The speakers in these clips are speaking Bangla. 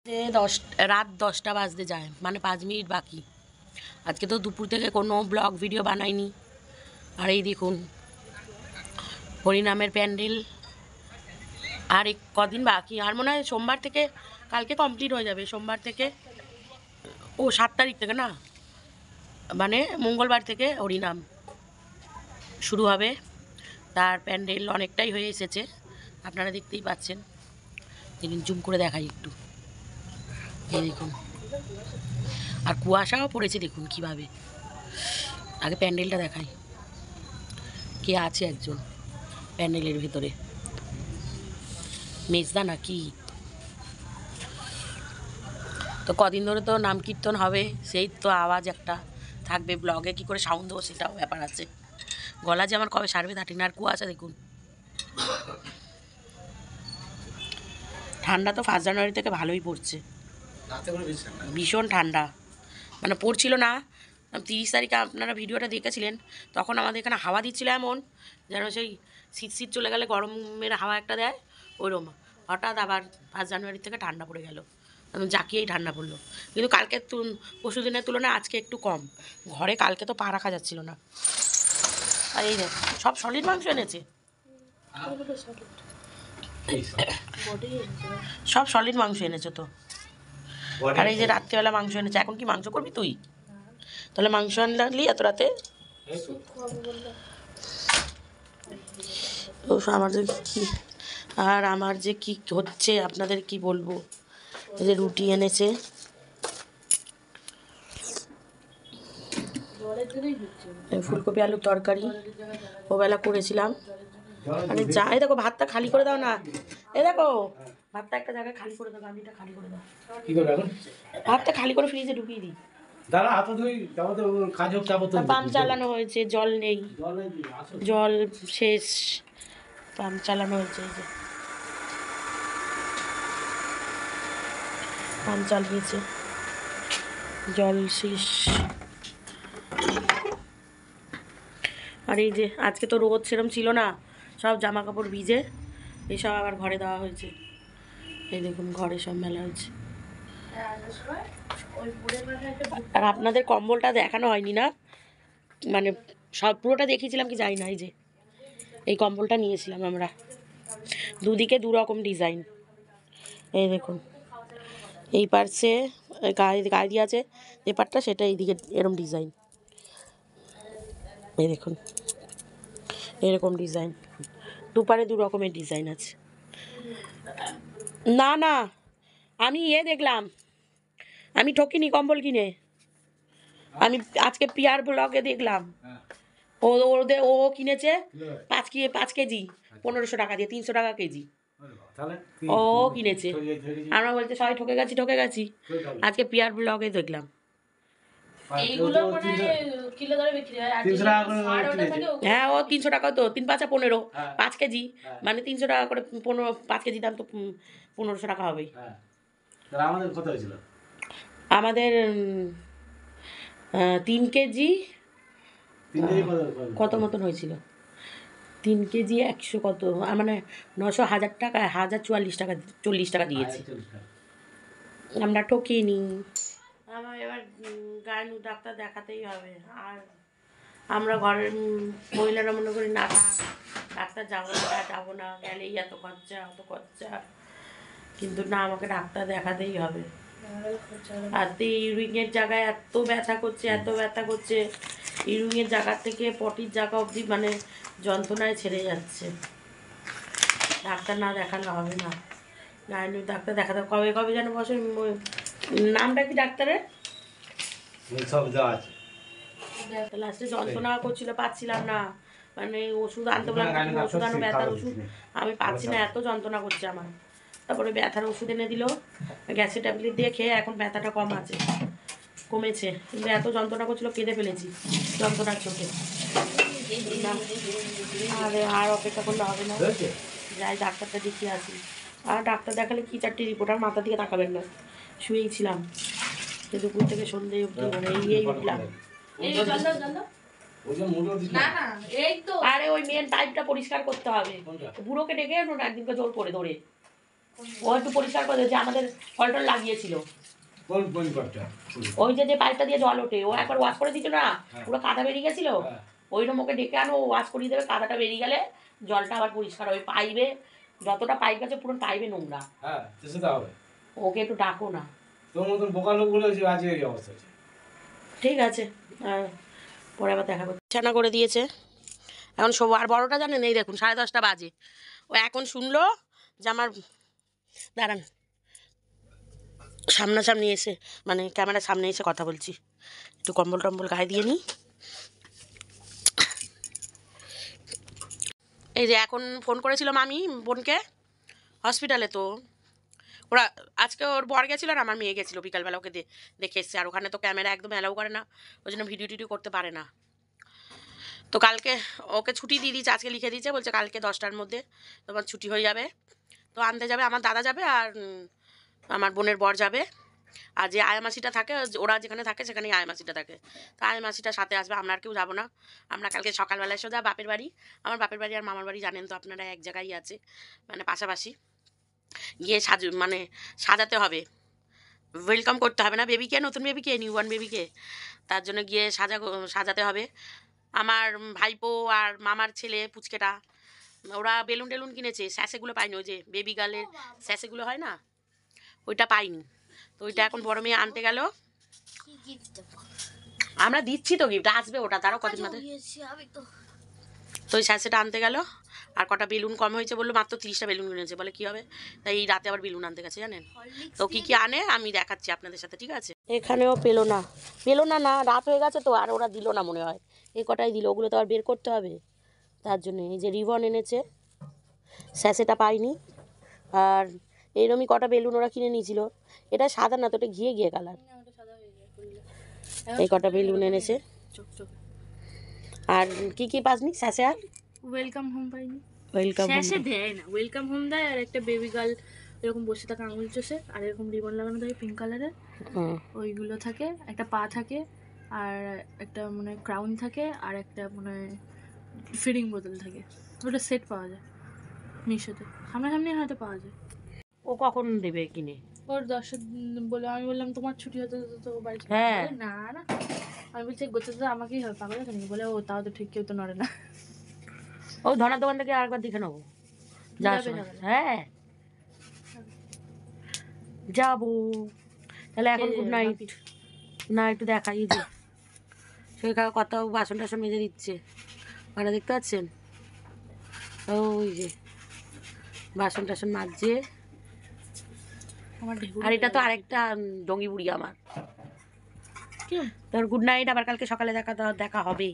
রাত 10টা বাজতে যায়, মানে 5 মিনিট বাকি। আজকে তো দুপুর থেকে কোনো ব্লগ ভিডিও বানাইনি। আর এই দেখুন হরিনামের প্যান্ডেল আর কদিন বাকি, আর মনে হয় সোমবার থেকে, কালকে কমপ্লিট হয়ে যাবে। সোমবার থেকে, ও 7 তারিখ থেকে না, মানে মঙ্গলবার থেকে হরিনাম শুরু হবে। তার প্যান্ডেল অনেকটাই হয়ে এসেছে, আপনারা দেখতেই পাচ্ছেন। দেখুন, জুম করে দেখাই একটু, এই দেখুন। আর কুয়াশাও পড়েছে, দেখুন কিভাবে। আগে প্যান্ডেলটা দেখাই, কে আছে একজন প্যান্ডেলের ভেতরে, মেজদা না কি। তো কদিন ধরে তো নাম কীর্তন হবে, সেই তো আওয়াজ একটা থাকবে। ব্লগে কি করে সাউন্ড দেবো সেটাও ব্যাপার আছে। গলা যে আমার কবে সারবে তা ঠিক না। আর কুয়াশা দেখুন, ঠান্ডা তো 1 জানুয়ারি থেকে ভালোই পড়ছে, ভীষণ ঠান্ডা। মানে পড়ছিল না, 30 তারিখে আপনারা ভিডিওটা দেখেছিলেন, তখন আমাদের এখানে হাওয়া দিচ্ছিল এমন যেন সেই শীত শীত চলে গেলে গরমের হাওয়া একটা দেয়, ওইরকম। হঠাৎ আবার 1 জানুয়ারি থেকে ঠান্ডা পড়ে গেল, জাকিয়েই ঠান্ডা পড়লো। কিন্তু কালকে পরশু দিনের তুলনায় আজকে একটু কম। ঘরে কালকে তো পা রাখা যাচ্ছিল না। আর এই দেখ, সব সলিড মাংস এনেছে, সব সলিড মাংস এনেছে তো। আর এই যে রাত্রিবেলা মাংস এনেছে। এখন কি মাংস করবি তুই? তাহলে মাংস আনলি এত রাতে? আমার যে কি, আর আমার যে কি হচ্ছে আপনাদের কি বলবো। এই যে রুটি এনেছে, ফুলকপি আলুর তরকারি ওবেলা করেছিলাম। মানে যাই দেখো, ভাতটা খালি করে দাও না। এই দেখো, ভাতটা একটা জায়গায় খালি করে দাও, গামলিটা খালি করে দাও। কি করবে এখন? ভাতটা খালি করে ফ্রিজে ঢুকিয়ে দিই। দাঁড়া, হাত ধুই, তারপর তো কাজ হোক, তারপর তো পাম্প চালানো হয়েছে, জল নেই, জল শেষ। পাম্প চালানো হয়েছে, এই যে পাম্প চালিয়েছে, জল শেষ। আর এই যে আজকে তো রোদ সেরম ছিল না, সব জামা কাপড় ভিজে এসব আবার ঘরে দেওয়া হয়েছে। এই দেখুন, ঘরে সব মেলা হয়েছে। আর আপনাদের কম্বলটা দেখানো হয়নি না, মানে সব পুরোটা দেখিয়েছিলাম কি জানি না। এই যে এই কম্বলটা নিয়েছিলাম আমরা, দুদিকে 2 রকম ডিজাইন। এই দেখুন, এই পার্সে গায়ে দিয়ে আছে যে পাটটা, সেটা এইদিকে এরকম ডিজাইন। এই দেখুন, এরকম ডিজাইন, দুপারে 2 রকমের ডিজাইন আছে। না না, আমি দেখলাম, আমি ঠকিনি কম্বল কিনে। আমি আজকে পিয়ার ব্লগে দেখলাম, ও কিনেছে 5 কেজি 1500 টাকা দিয়ে, 300 টাকা কেজি। ও কিনেছে, আমরা বলতে সবাই ঠকে গেছি। আজকে পিয়ার ব্লগে দেখলাম। হ্যাঁ, ও 300 টাকা তো, 3 5 15, 5 কেজি মানে 300 টাকা করে। 5 কেজি দাম তো 1500 টাকা হবেই। আমাদের 3 কেজি কত মতন হয়েছিল, 3 কেজি 100 কত, মানে 900, 1000 টাকা, 1044 টাকা, 40 টাকা দিয়েছি। আমরা ঠকিনি। আমার এবার গায়ে ডাক্তার দেখাতেই হবে। আর আমরা ঘরের মহিলারা মনে করি না, ডাক্তার যাবো না, গেলেই এত খরচা। কিন্তু না, আমাকে ডাক্তার দেখাতেই হবে। আর ইউরিনের জায়গায় এত ব্যথা করছে, ইউরিনের জায়গা থেকে পটির জায়গা অবধি মানে যন্ত্রণায় ছেড়ে যাচ্ছে। ডাক্তার না দেখালে হবে না, গাইনিক ডাক্তার দেখাতে কবে যেন বসে। নামটা কি ডাক্তারের? লাস্টে যন্ত্রণা করছিল, পাচ্ছিলাম না, মানে ওষুধ আনতে বললাম, ওষুধ আনো, ব্যথার ওষুধ। আমি পাচ্ছি না, এত যন্ত্রণা করছে আমার। তারপরে ব্যথার ওষুধ এনে দিল, গ্যাসের ট্যাবলেট দিয়ে খেয়ে এখন ব্যথাটা কমেছে। কিন্তু এত যন্ত্রণা করছিল, কেঁদে ফেলেছি যন্ত্রণার চোখে। আর অপেক্ষা করলে হবে না, যাই ডাক্তারটা দেখিয়ে আসি। আর ডাক্তার দেখালে কি 4টি রিপোর্ট, আর মাথার দিকে তাকাবেন না। শুয়েই ছিলাম দুপুর থেকে সন্ধ্যে অবধি, মানে এই উঠলাম। আরে ওই মেন পাইপটা পরিষ্কার করতে হবে, বুড়োকে ডেকে একদিনকে জোর করে ধরে ও একটু পরিষ্কার করে দিয়েছে, আমাদের কলটল লাগিয়েছিল। ওই যে পাইপটা দিয়ে জল ওঠে, ও একবার ওয়াশ করে দিচ্ছিল না, পুরো কাদা বেরিয়ে গেছিল, ওইরকম ওকে ডেকে আনো, ওয়াশ করিয়ে দেবে, কাদাটা বেরিয়ে গেলে জলটা আবার পরিষ্কার। ওই পাইপে যতটা পাইপ আছে পুরো পাইপে নোংরা। ওকে একটু ডাকো না। ঠিক আছে, পরে আবার দেখা করছি। ছানা করে দিয়েছে এখন সব। আর বড়টা জানেন, এই দেখুন 10:30 বাজে, ও এখন শুনলো যে আমার, দাঁড়ান সামনাসামনি এসে, মানে ক্যামেরার সামনে এসে কথা বলছি, একটু কম্বল টম্বল গায়ে দিয়ে নিই। এই যে এখন ফোন করেছিলাম আমি বোনকে হসপিটালে, তো ওরা আজকে ওর বর গেছিলো আর আমার মেয়ে গেছিলো বিকালবেলা, ওকে দেখে এসছে। আর ওখানে তো ক্যামেরা একদম অ্যালাউ করে না, ওই জন্য ভিডিও টিডিও করতে পারে না। তো কালকে ওকে ছুটি দিয়ে দিয়েছে, আজকে লিখে দিয়েছে, বলছে কালকে 10টার মধ্যে তোমার ছুটি হয়ে যাবে। তো আনতে যাবে আমার দাদা যাবে আর আমার বোনের বর যাবে। আর যে আয়া মাসিটা থাকে, ওরা যেখানে থাকে সেখানেই আয়া মাসিটা থাকে, তো আয়া মাসিটা সাথে আসবে, আমরা আর কেউ যাবো না। আমরা কালকে সকালবেলায় সোজা বাপের বাড়ি, আমার বাপের বাড়ি আর মামার বাড়ি জানেন তো আপনারা এক জায়গায় আছে, মানে পাশাপাশি, গিয়ে মানে সাজাতে হবে, ওয়েলকাম করতে হবে না বেবিকে, নতুন বেবিকে, নিউবর্ন বেবিকে, তার জন্য গিয়ে সাজাতে হবে। আমার ভাইপো আর মামার ছেলে পুচকেটা, ওরা বেলুন টেলুন কিনেছে, স্যাসেগুলো পাইনি, ওই যে বেবি গার্লের স্যাসেগুলো হয় না, ওইটা পাইনি। তো ওইটা এখন বড় মেয়ে আনতে গেল, আমরা দিচ্ছি তো গিফট, আসবে ওটা, তারও কদিন বাদে। তো ওই স্যাসেটা আনতে গেল, আর কটা বেলুন কম হয়েছে বললো, মাত্র 30টা বেলুন কিনেছে, বলে কী হবে, তাই এই রাতে আবার বেলুন আনতে গেছে জানেন। তো কী কী আনে আমি দেখাচ্ছি আপনাদের সাথে, ঠিক আছে। এখানেও পেলো না, না রাত হয়ে গেছে তো, আর ওরা দিল না মনে হয়, এই কটাই দিল, ওগুলো তো আর বের করতে হবে, তার জন্য এই যে রিবন এনেছে, স্যাসেটা পাইনি। আর এইরকমই কটা বেলুন ওরা কিনে নিয়েছিল, এটা সাদা না তো, এটা ঘিয়ে কালার, এই কটা বেলুন এনেছে। আর কি পাসনি স্যাসে, আর ওয়েলকাম হোম পাইনি, ওয়েলকাম স্যাসে দেয় না, ওয়েলকাম হোম দেয়, আর একটা বেবি গার্ল এরকম বসে থাকে আঙুল চষে, আর এরকম রিবন লাগানো থাকে পিঙ্ক কালারের, ওইগুলো থাকে, একটা পা থাকে, আর একটা মানে ক্রাউন থাকে, আর একটা মানে ফিডিং বোতল থাকে, ওটা সেট পাওয়া যায় মিশোতে, সামনাসামনি হয়তো পাওয়া যায়। ও কখন দেবে কিনে? ওর 10 বলে, আমি বললাম তোমার ছুটি হতে তো বাড়ি, হ্যাঁ না না, আমি বলছি গোছা তো আমাকেই হবে, পাগল আছে নাকি, বলে ও তাও তো ঠিক, কেউ তো নড়ে না। ও ধনার দোকান থেকে আরেকবার দেখে নেবো, হ্যাঁ যাবো তাহলে। এখন গুড নাইট না, একটু দেখাই যে সেখানে কত বাসন টাসন মেজে দিচ্ছে, ওরা দেখতে পাচ্ছেন, ওই যে বাসন টাসন মাজছে। আর এটা তো আরেকটা ডঙ্গি বুড়ি আমার। তোর গুড নাইট, আবার কালকে সকালে দেখা হবে,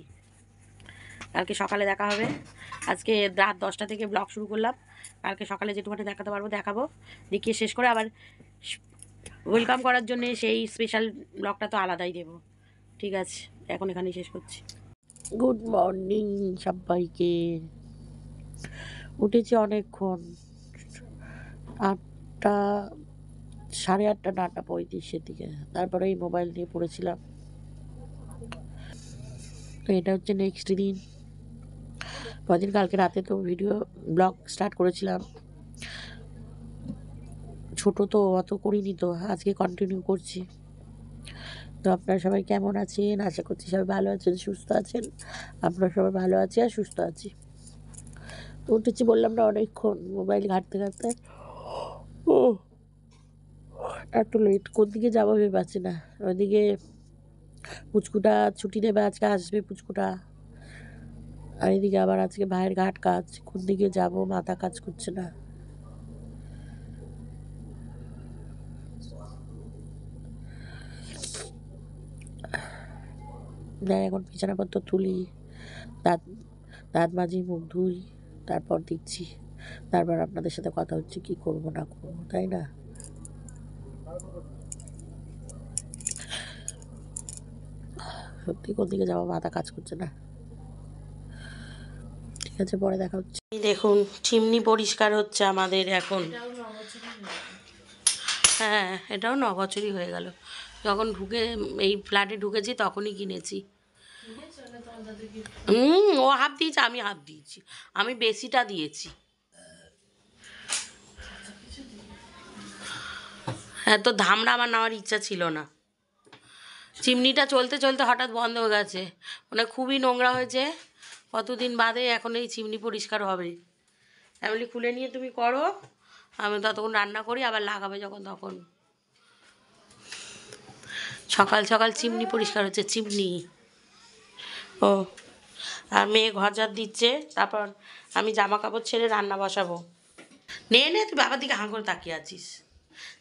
কালকে সকালে দেখা হবে। আজকে রাত 10টা থেকে ব্লগ শুরু করলাম, কালকে সকালে যেটুকুনি দেখাতে পারবো দেখাবো, দেখিয়ে শেষ করে আবার ওয়েলকাম করার জন্য সেই স্পেশাল ব্লগটা তো আলাদাই দেবো, ঠিক আছে। এখন এখানেই শেষ করছি। গুড মর্নিং সবাইকে, উঠেছি অনেকক্ষণ, 8টা 8:30 না 8:35 দিকে, তারপরে এই মোবাইল নিয়ে পড়েছিলাম। তো এটা হচ্ছে নেক্সট দিন, কদিন কালকে রাতে তো ব্লগ স্টার্ট করেছিলাম, ছোট তো অত করিনি, তো আজকে কন্টিনিউ করছি। তো আপনারা সবাই কেমন আছেন, আশা করছি সবাই ভালো আছেন, সুস্থ আছেন। আপনারা সবাই ভালো আছি আর সুস্থ আছি। তো উঠেছি বললাম না অনেকক্ষণ, মোবাইল ঘাঁটতে ও এত লেট, কোন দিকে যাবো ভেবে পাচ্ছি না। ওইদিকে পুচকুটা ছুটি নেবে, আজকে আসবে পুচকুটা, আর এদিকে আবার আজকে ভাইয়ের ঘাট কাজ, কোন দিকে যাব মাথা কাজ করছে না। এখন বিছানাপত্র তুলি, দাঁত মাজি, মুখ ধুই, তারপর দিচ্ছি, তারপর আপনাদের সাথে কথা হচ্ছে কি করব না করবো, তাই না। সত্যি কোন দিকে যাবো মাথা কাজ করছে না। ঠিক আছে, পরে দেখা হচ্ছে। দেখুন চিমনি পরিষ্কার হচ্ছে আমাদের এখন, হ্যাঁ এটাও 9 বছরই হয়ে গেল, যখন এই ফ্ল্যাটে ঢুকেছি তখনই কিনেছি। ও হাফ দিয়েছে, আমি হাফ দিয়েছি, আমি বেশিটা দিয়েছি। হ্যাঁ, তো ধামড়া আমার নেওয়ার ইচ্ছা ছিল না। চিমনিটা চলতে চলতে হঠাৎ বন্ধ হয়ে গেছে, মানে খুবই নোংরা হয়েছে। কতদিন বাদে এখন এই চিমনি পরিষ্কার হবে। ফ্যামিলি খুলে নিয়ে তুমি করো, আমি ততক্ষণ রান্না করি, আবার লাগাবে যখন তখন। সকাল সকাল চিমনি পরিষ্কার হচ্ছে, চিমনি। ও, আর মেয়ে ঘর ঝাড় দিচ্ছে, তারপর আমি জামা কাপড় ছেড়ে রান্না বসাবো। নে নে, তুই বাবার দিকে হাঁ করে তাকিয়ে আছিস।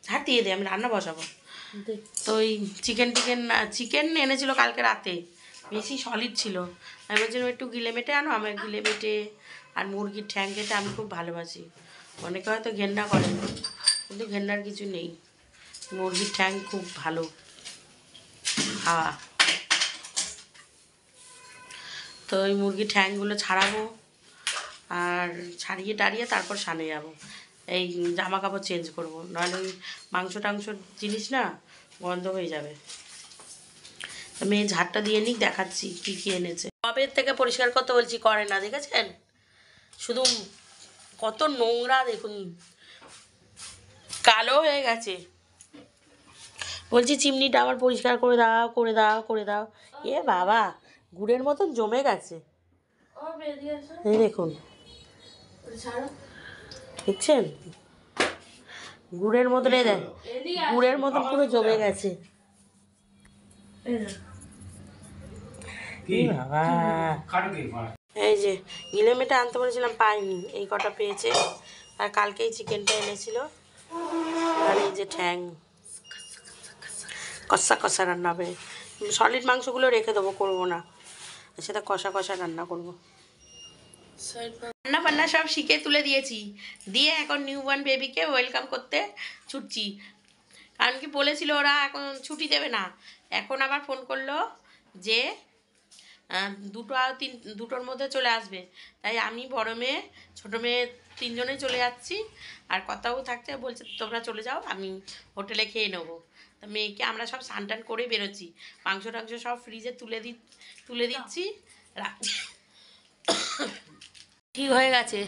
ঝাড় দিয়ে দে, আমি রান্না বসাবো। তো ওই চিকেন এনেছিল কালকে রাতে, বেশি সলিড ছিল। আমি বলছিলাম একটু গিলে মেটে আনো, আমার গিলে মেটে আর মুরগির ঠ্যাং খেতে আমি খুব ভালোবাসি। অনেকে হয়তো ঘেন্না করে, কিন্তু ঘেন্নার কিছু নেই। মুরগির ঠ্যাং খুব ভালো খাওয়া। তো ওই মুরগির ঠ্যাংগুলো ছাড়াবো, আর ছাড়িয়ে টাড়িয়ে তারপর সানে যাবো। এই জামা কাপড় চেঞ্জ করবো, নাহলে ওই মাংস টাংসর জিনিস না গন্ধ হয়ে যাবে। মেয়ে ঝাড়টা দিয়ে নিক, দেখাচ্ছি কী কী এনেছে। কবের থেকে পরিষ্কার করতে বলছি, করে না, দেখেছেন? শুধু কত নোংরা দেখুন, কালো হয়ে গেছে। বলছি চিমনিটা আবার পরিষ্কার করে দাও, করে দাও, করে দাও। এ বাবা, গুড়ের মতন জমে গেছে। এই দেখুন, দেখছেন? গুড়ের মতন, দেখ, গুড়ের মতন পুরো জমে গেছে। বাবা, এই যে গিলেমেটা আনতে বলেছিলাম, পাইনি, এই কটা পেয়েছে। আর কালকেই চিকেনটা এনেছিল। আর এই যে ঠ্যাং, কষা কষা রান্না হবে। সলিড মাংসগুলো রেখে দেবো, করবো না, সেটা কষা কষা রান্না করবো। রান্না বান্না সব শিখে তুলে দিয়েছি, দিয়ে এখন নিউবর্ন বেবিকে ওয়েলকাম করতে ছুটছি। কারণ কি বলেছিল ওরা এখন ছুটি দেবে না। এখন আবার ফোন করলো যে দুটোর মধ্যে চলে আসবে। তাই আমি, বড় মেয়ে, ছোটো মেয়ে, তিনজনেই চলে যাচ্ছি। আর কথাও থাকছে, বলছে তোমরা চলে যাও, আমি হোটেলে খেয়ে নেবো। তা মেয়েকে আমরা সব স্নান টান করে বেরোচ্ছি। মাংস টাংস সব ফ্রিজে তুলে দিচ্ছি। ঠিক হয়ে গেছে,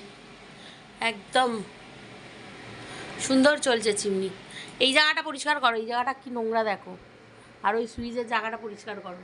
একদম সুন্দর চলছে চিমনি। এই জায়গাটা পরিষ্কার করো, এই জায়গাটা কি নোংরা দেখো। আর ওই সুইচের জায়গাটা পরিষ্কার করো।